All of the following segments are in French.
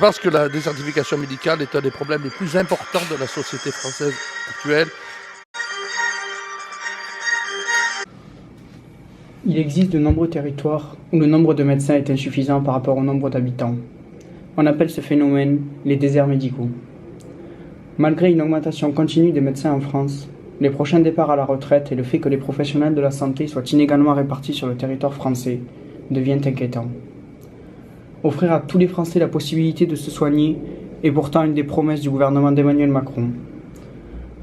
pense que la désertification médicale est un des problèmes les plus importants de la société française actuelle. Il existe de nombreux territoires où le nombre de médecins est insuffisant par rapport au nombre d'habitants. On appelle ce phénomène les déserts médicaux. Malgré une augmentation continue des médecins en France, les prochains départs à la retraite et le fait que les professionnels de la santé soient inégalement répartis sur le territoire français devient inquiétant. Offrir à tous les Français la possibilité de se soigner est pourtant une des promesses du gouvernement d'Emmanuel Macron.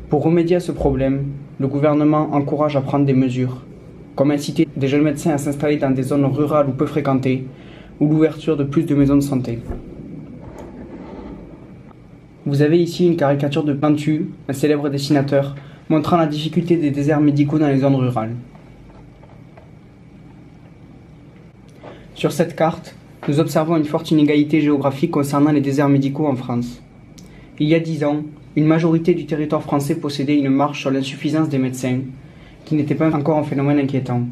Pour remédier à ce problème, le gouvernement encourage à prendre des mesures, comme inciter des jeunes médecins à s'installer dans des zones rurales ou peu fréquentées, ou l'ouverture de plus de maisons de santé. Vous avez ici une caricature de Plantu, un célèbre dessinateur, montrant la difficulté des déserts médicaux dans les zones rurales. Sur cette carte, nous observons une forte inégalité géographique concernant les déserts médicaux en France. Il y a 10 ans, une majorité du territoire français possédait une marge sur l'insuffisance des médecins, qui n'était pas encore un phénomène inquiétant.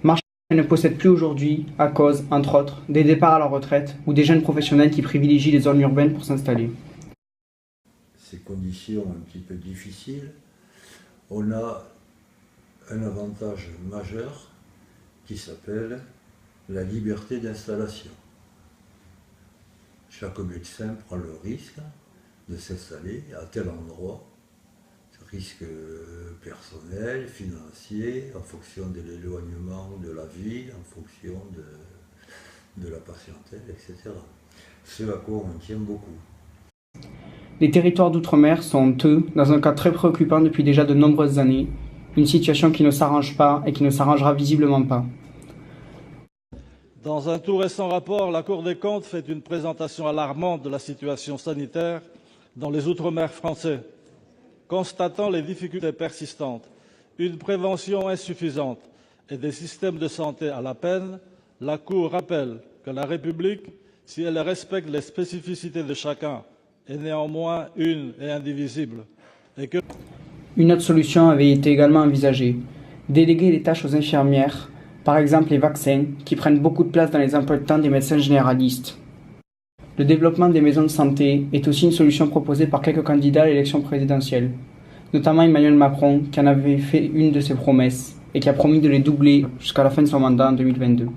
Marge qu'elle ne possède plus aujourd'hui à cause, entre autres, des départs à la retraite ou des jeunes professionnels qui privilégient les zones urbaines pour s'installer. Ces conditions un petit peu difficiles, on a un avantage majeur qui s'appelle la liberté d'installation. Chaque médecin prend le risque de s'installer à tel endroit, risque personnel, financier, en fonction de l'éloignement de la ville, en fonction de la patientèle, etc. Ce à quoi on tient beaucoup. Les territoires d'outre-mer sont, eux, dans un cas très préoccupant depuis déjà de nombreuses années, une situation qui ne s'arrange pas et qui ne s'arrangera visiblement pas. Dans un tout récent rapport, la Cour des comptes fait une présentation alarmante de la situation sanitaire dans les Outre-mer français. Constatant les difficultés persistantes, une prévention insuffisante et des systèmes de santé à la peine, la Cour rappelle que la République, si elle respecte les spécificités de chacun, est néanmoins une et indivisible. Et que... Une autre solution avait été également envisagée, déléguer les tâches aux infirmières, par exemple les vaccins, qui prennent beaucoup de place dans les emplois de temps des médecins généralistes. Le développement des maisons de santé est aussi une solution proposée par quelques candidats à l'élection présidentielle, notamment Emmanuel Macron, qui en avait fait une de ses promesses et qui a promis de les doubler jusqu'à la fin de son mandat en 2022.